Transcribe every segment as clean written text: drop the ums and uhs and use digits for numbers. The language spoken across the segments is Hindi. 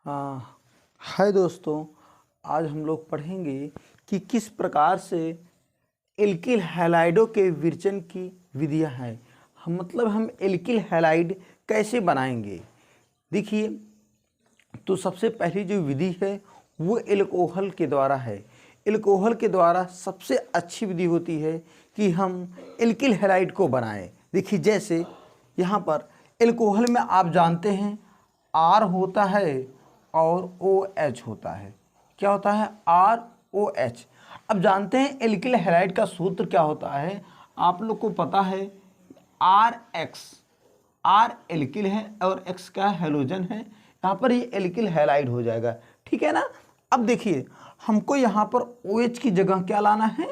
हाँ, हाय दोस्तों। आज हम लोग पढ़ेंगे कि किस प्रकार से एल्किल हैलाइडों के विरचन की विधियां हैं। हम एल्किल हैलाइड कैसे बनाएंगे। देखिए, तो सबसे पहली जो विधि है वो एल्कोहल के द्वारा है। एल्कोहल के द्वारा सबसे अच्छी विधि होती है कि हम एल्किल हैलाइड को बनाएं। देखिए, जैसे यहाँ पर एल्कोहल में आप जानते हैं R होता है और OH होता है। क्या होता है? ROH। अब जानते हैं एल्किल हैलाइड का सूत्र क्या होता है। आप लोग को पता है RX। R एल्किल है और X का हैलोजन है। यहाँ पर ये एल्किल हैलाइड हो जाएगा, ठीक है ना। अब देखिए, हमको यहाँ पर OH की जगह क्या लाना है?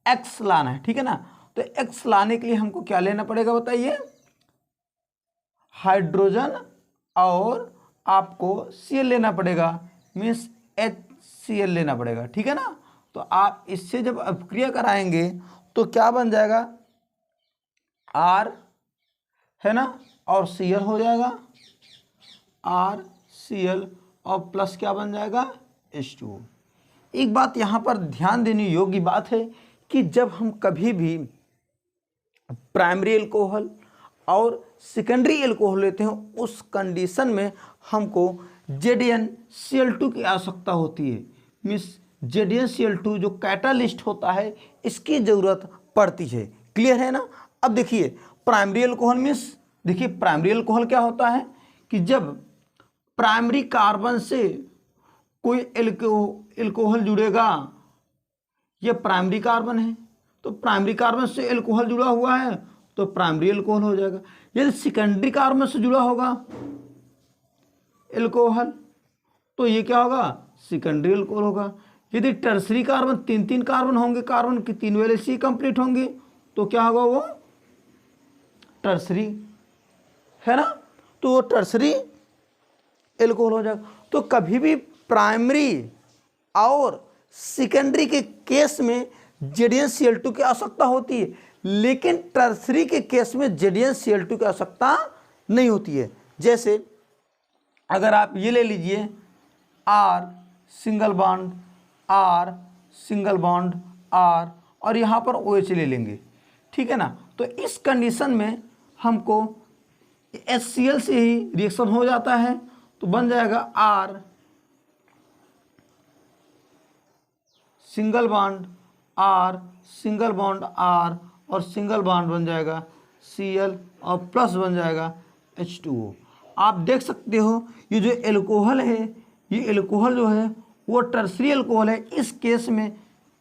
X लाना है, ठीक है ना। तो X लाने के लिए हमको क्या लेना पड़ेगा बताइए? हाइड्रोजन और आपको Cl लेना पड़ेगा, मीन्स HCl लेना पड़ेगा, ठीक है ना। तो आप इससे जब अपक्रिया कराएंगे तो क्या बन जाएगा? R है ना, और Cl हो जाएगा, RCl, और प्लस क्या बन जाएगा? H2O। एक बात यहाँ पर ध्यान देने योग्य बात है कि जब हम कभी भी प्राइमरी एल्कोहल और सेकेंडरी एल्कोहल लेते हैं उस कंडीशन में हमको ZnCl2 की आवश्यकता होती है। मीन्स ZnCl2 जो कैटालिस्ट होता है इसकी ज़रूरत पड़ती है। क्लियर है ना। अब देखिए, प्राइमरी एल्कोहल मीन्स, देखिए प्राइमरी एल्कोहल क्या होता है कि जब प्राइमरी कार्बन से कोई एल्कोहल जुड़ेगा, ये प्राइमरी कार्बन है तो प्राइमरी कार्बन से एल्कोहल जुड़ा हुआ है तो प्राइमरी एल्कोहल हो जाएगा। यदि सेकेंडरी कार्बन से जुड़ा होगा एल्कोहल तो ये क्या होगा? सेकेंडरी एल्कोहल होगा। यदि टर्सरी कार्बन, तीन कार्बन होंगे, कार्बन की 3 वैलेंसी कंप्लीट होंगे तो क्या होगा? वो टर्सरी है ना, तो वो टर्सरी एल्कोहल हो जाएगा। तो कभी भी प्राइमरी और सेकेंडरी के केस में ZnCl2 की आवश्यकता होती है, लेकिन टर्सरी के केस में ZnCl2 की आवश्यकता नहीं होती है। जैसे अगर आप ये ले लीजिए R single bond R single bond R और यहाँ पर OH ले लेंगे, ठीक है ना। तो इस कंडीशन में हमको HCl से ही रिएक्शन हो जाता है तो बन जाएगा R single bond R single bond R और सिंगल बॉन्ड बन जाएगा Cl और प्लस बन जाएगा H2O। आप देख सकते हो ये जो एल्कोहल है, ये एल्कोहल जो है वो टर्सरी एल्कोहल है। इस केस में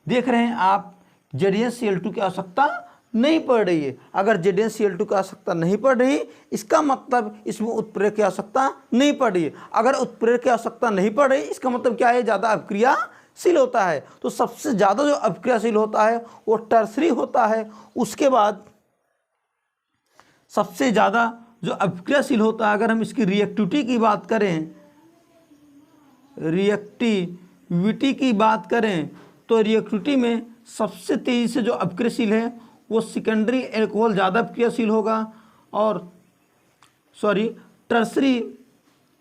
देख रहे हैं आप ZnCl2 की आवश्यकता नहीं पड़ रही है। अगर ZnCl2 की आवश्यकता नहीं पड़ रही, इसका मतलब इसमें उत्प्रेरक की आवश्यकता नहीं पड़ रही है। अगर उत्प्रेरक की आवश्यकता नहीं पड़ रही, इसका मतलब क्या है? ज़्यादा अपक्रियाशील होता है। तो सबसे ज़्यादा जो अपक्रियाशील होता है वो टर्सरी होता है। उसके बाद सबसे ज़्यादा जो अपक्रियाशील होता है, अगर हम इसकी रिएक्टिविटी की बात करें, रिएक्टिविटी की बात करें तो रिएक्टिविटी में सबसे तेज़ी से जो अपक्रियाशील है वो सेकेंडरी एल्कोहल ज़्यादा अपक्रियाशील होगा, और टर्सरी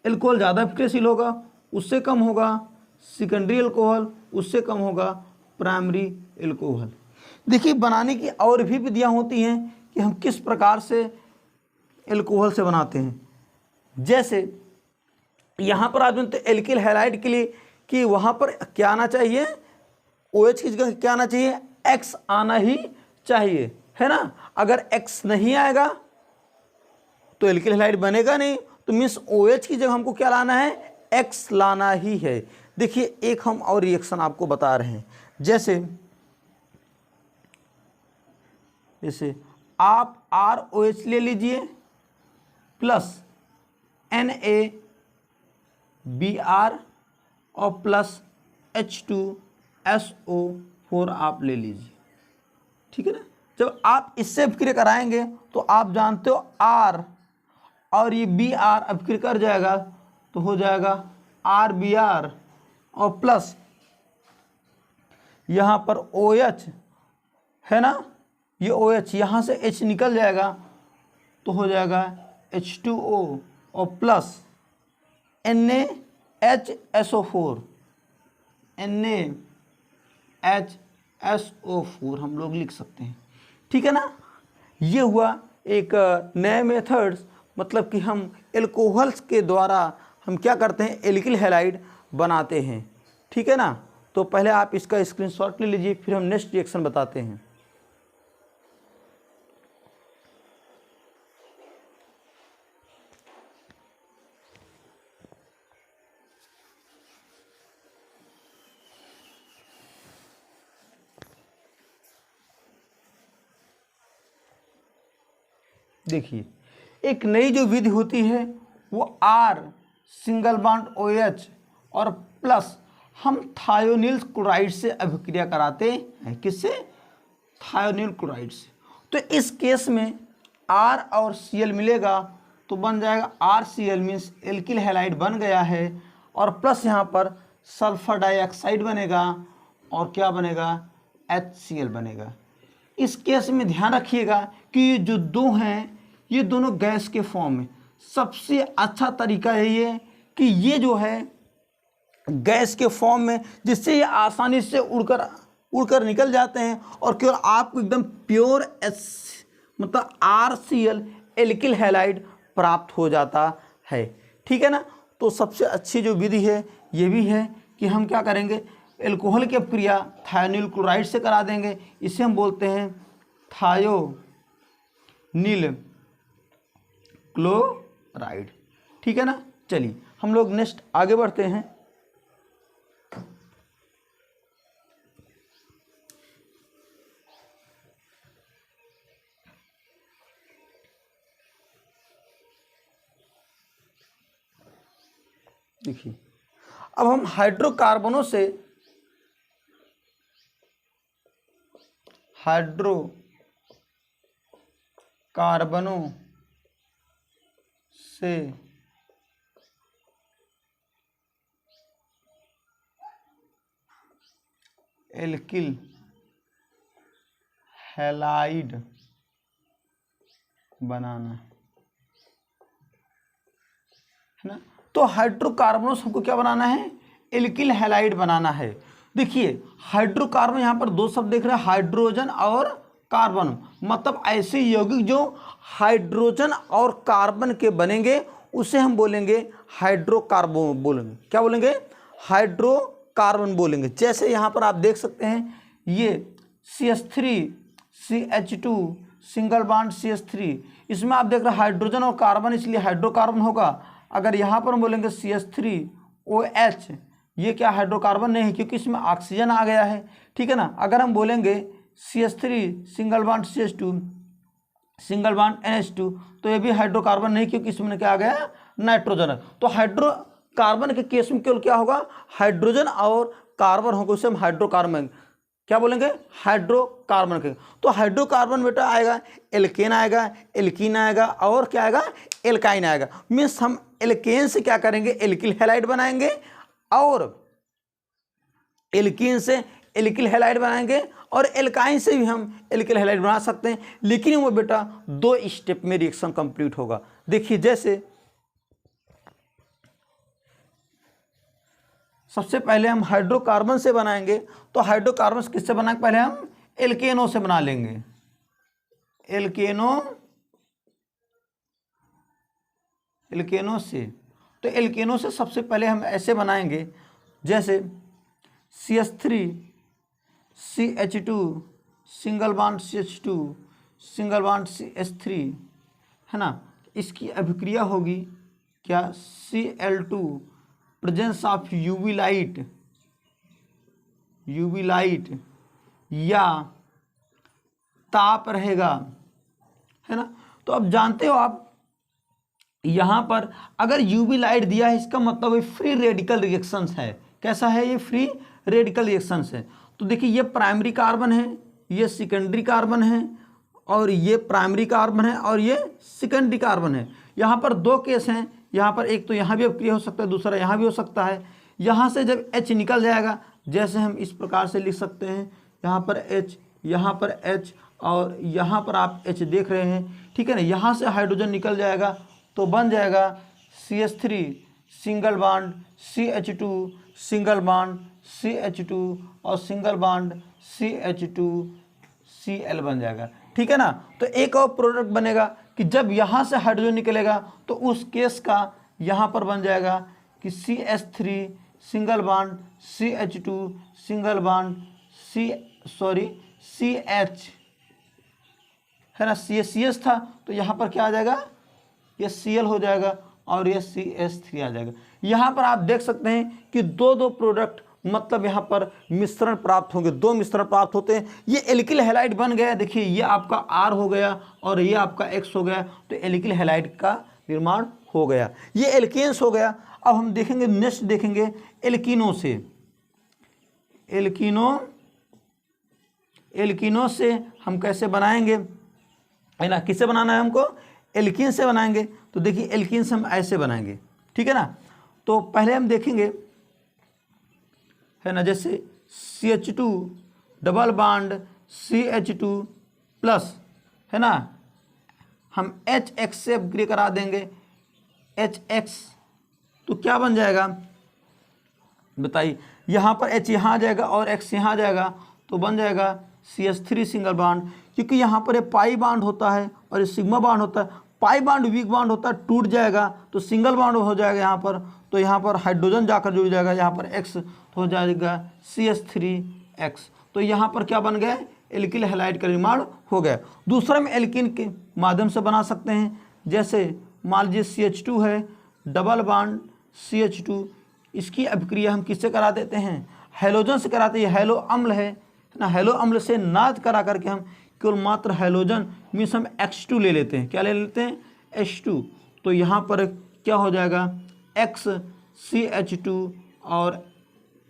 एल्कोहल ज़्यादा अपक्रियाशील होगा, उससे कम होगा सेकेंडरी एल्कोहल, उससे कम होगा प्राइमरी एल्कोहल। देखिए, बनाने की और भी विधियाँ होती हैं कि हम किस प्रकार से एल्कोहल से बनाते हैं। जैसे यहाँ पर आप जानते हैं एल्किल हैलाइड के लिए कि वहाँ पर क्या आना चाहिए? OH की जगह क्या आना चाहिए? X आना ही चाहिए, है ना। अगर X नहीं आएगा तो एल्किल हैलाइड बनेगा नहीं। तो मीन्स OH की जगह हमको क्या लाना है? X लाना ही है। देखिए, एक हम और रिएक्शन आपको बता रहे हैं। जैसे आप ROH ले लीजिए प्लस NaBr और प्लस H2SO4 आप ले लीजिए, ठीक है ना। जब आप इससे अपक्रिया कराएंगे तो आप जानते हो R और ये Br अपक्रिया कर जाएगा तो हो जाएगा RBr और प्लस यहाँ पर OH है ना, ये OH यहाँ से H निकल जाएगा तो हो जाएगा H2O और प्लस Na HSO4 NaHSO4 हम लोग लिख सकते हैं, ठीक है ना। ये हुआ एक नए मेथड्स, मतलब कि हम एल्कोहल्स के द्वारा हम क्या करते हैं, एल्किल हैलाइड बनाते हैं, ठीक है ना। तो पहले आप इसका स्क्रीनशॉट ले लीजिए, फिर हम नेक्स्ट रिएक्शन बताते हैं। देखिए, एक नई जो विधि होती है वो R सिंगल बॉन्ड OH और प्लस हम थायोनिल क्लोराइड से अभिक्रिया कराते हैं। किससे? थायोनिल क्लोराइड से। तो इस केस में R और Cl मिलेगा तो बन जाएगा RCl, मीन्स एल्किल हैलाइड बन गया है, और प्लस यहाँ पर सल्फर डाइऑक्साइड बनेगा और क्या बनेगा, HCl बनेगा। इस केस में ध्यान रखिएगा कि ये जो दो हैं ये दोनों गैस के फॉर्म में। सबसे अच्छा तरीका यही है कि ये जो है गैस के फॉर्म में, जिससे ये आसानी से उड़कर निकल जाते हैं और केवल आपको एकदम प्योर मतलब RCl एल्किल हैलाइड प्राप्त हो जाता है, ठीक है ना। तो सबसे अच्छी जो विधि है ये भी है कि हम क्या करेंगे, एल्कोहल की अपक्रिया थायोनिल क्लोराइड से करा देंगे। इसे हम बोलते हैं थायोनिल क्लोराइड, ठीक है ना। चलिए हम लोग नेक्स्ट आगे बढ़ते हैं। देखिए, अब हम हाइड्रोकार्बनों से एल्किल हैलाइड बनाना है ना। तो हाइड्रोकार्बनों से हमको क्या बनाना है, एल्किल हैलाइड बनाना है। देखिए, हाइड्रोकार्बन यहाँ पर दो शब्द देख रहे हैं, हाइड्रोजन और कार्बन, मतलब ऐसे यौगिक जो हाइड्रोजन और कार्बन के बनेंगे उसे हम बोलेंगे हाइड्रोकार्बन बोलेंगे। क्या बोलेंगे? हाइड्रोकार्बन बोलेंगे। जैसे यहाँ पर आप देख सकते हैं ये CH3 CH2 single bond CH3, इसमें आप देख रहे हैं हाइड्रोजन और कार्बन, इसलिए हाइड्रोकार्बन होगा। अगर यहाँ पर हम बोलेंगे CH3OH, ये क्या हाइड्रोकार्बन नहीं है क्योंकि इसमें ऑक्सीजन आ गया है, ठीक है ना। अगर हम बोलेंगे CH3 single bond CH2 single bond NH2, तो ये भी हाइड्रोकार्बन नहीं क्योंकि इसमें क्या आ गया, नाइट्रोजन है। तो हाइड्रोकार्बन के केस में केवल क्या होगा, हाइड्रोजन और कार्बन होगा, उसे हम हाइड्रोकार्बन क्या बोलेंगे, हाइड्रोकार्बन के। तो हाइड्रोकार्बन बेटा आएगा, एल्केन आएगा, एल्कीन आएगा और क्या आएगा, एल्काइन आएगा। मीन्स हम एल्केन से क्या करेंगे, एल्किल हैलाइड बनाएंगे और एल्कीन से एल्किल हैलाइड बनाएंगे और एल्काइन से भी हम एल्किल हैलाइड बना सकते हैं, लेकिन वो बेटा 2 स्टेप में रिएक्शन कंप्लीट होगा। देखिए, जैसे सबसे पहले हम हाइड्रोकार्बन से बनाएंगे, तो हाइड्रोकार्बन किससे बनाएंगे, पहले हम एल्केनो से बना लेंगे, एल्केनो से। तो एल्केनो से सबसे पहले हम ऐसे बनाएंगे, जैसे CH3 CH2 single bond CH2 single bond CH3, है ना। इसकी अभिक्रिया होगी क्या, Cl2 presence of UV light या ताप रहेगा, है ना। तो अब जानते हो आप, यहाँ पर अगर यूवी लाइट दिया है इसका मतलब है फ्री रेडिकल रिएक्शंस है। कैसा है ये, फ्री रेडिकल रिएक्शंस है। तो देखिए, ये प्राइमरी कार्बन है, ये सेकेंडरी कार्बन है, और ये प्राइमरी कार्बन है और ये सेकेंडरी कार्बन है। यहाँ पर 2 केस हैं, यहाँ पर एक तो यहाँ भी अभिक्रिया हो सकता है, दूसरा यहाँ भी हो सकता है। यहाँ से जब H निकल जाएगा, जैसे हम इस प्रकार से लिख सकते हैं, यहाँ पर H, यहाँ पर H और यहाँ पर आप H देख रहे हैं, ठीक है ना। यहाँ से हाइड्रोजन निकल जाएगा तो बन जाएगा CH3 single bond CH2 single bond CH2 और सिंगल बॉन्ड CH2Cl बन जाएगा। ठीक है ना। तो एक और प्रोडक्ट बनेगा कि जब यहाँ से हाइड्रोजन निकलेगा तो उस केस का यहाँ पर बन जाएगा कि CH3 single bond CH2 single bond CH है ना, CH था तो यहाँ पर क्या आ जाएगा, ये Cl हो जाएगा और ये CH3 आ जाएगा। यहाँ पर आप देख सकते हैं कि दो प्रोडक्ट मतलब यहाँ पर मिश्रण प्राप्त होंगे, दो मिश्रण प्राप्त होते हैं। ये एल्किल हैलाइड बन गया। देखिए ये आपका R हो गया और ये आपका X हो गया, तो एल्किल हैलाइड का निर्माण हो गया। ये एल्केन्स हो गया। अब हम देखेंगे, नेक्स्ट देखेंगे एल्किनो से। एल्किनो से हम कैसे बनाएंगे, है ना, किससे बनाना है हमको, एल्कीन से बनाएंगे। तो देखिए एल्कीन से हम ऐसे बनाएंगे। ठीक है ना। तो पहले हम देखेंगे, है ना, जैसे CH2 double bond CH2 plus, है ना, हम HX से अपग्रेड करा देंगे HX, तो क्या बन जाएगा बताइए। यहाँ पर H यहाँ आ जाएगा और X यहाँ आ जाएगा, तो बन जाएगा CH3 सिंगल बॉन्ड। क्योंकि यहाँ पर ये पाई बॉन्ड होता है और ये सिग्मा बॉन्ड होता है। पाई बॉन्ड वीक बॉन्ड होता है, टूट जाएगा तो सिंगल बॉन्ड हो जाएगा यहाँ पर, तो यहाँ पर हाइड्रोजन जाकर जुड़ जाएगा, यहाँ पर X तो हो जाएगा CH3X। तो यहाँ पर क्या बन गया, एल्किल हैलाइड का निर्माण हो गया। दूसरा में एल्किन के माध्यम से बना सकते हैं। जैसे मान लीजिए CH2 है डबल बॉन्ड CH2, इसकी अभिक्रिया हम किससे करा देते हैं, हैलोजन से कराते हैं। हैलो अम्ल है ना, हैलो अम्ल से ना करा करके हम केवल मात्र हैलोजन मीन्स हम H2 ले लेते हैं। क्या ले लेते हैं, H2। तो यहाँ पर क्या हो जाएगा, X CH2 और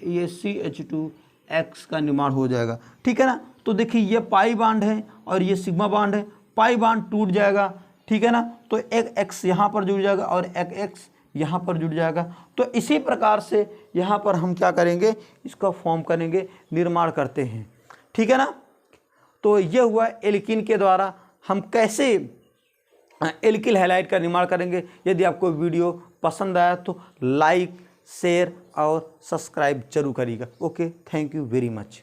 ये CH2X का निर्माण हो जाएगा। ठीक है ना। तो देखिए ये पाई बॉन्ड है और ये सिग्मा बॉन्ड है, पाई बॉन्ड टूट जाएगा। ठीक है ना। तो एक X यहाँ पर जुड़ जाएगा और एक X यहाँ पर जुड़ जाएगा। तो इसी प्रकार से यहाँ पर हम क्या करेंगे, इसका फॉर्म करेंगे, निर्माण करते हैं। ठीक है ना। तो यह हुआ एल्कीन के द्वारा हम कैसे एल्किल हैलाइड का निर्माण करेंगे। यदि आपको वीडियो पसंद आया तो लाइक, शेयर और सब्सक्राइब जरूर करिएगा। Okay, thank you very much.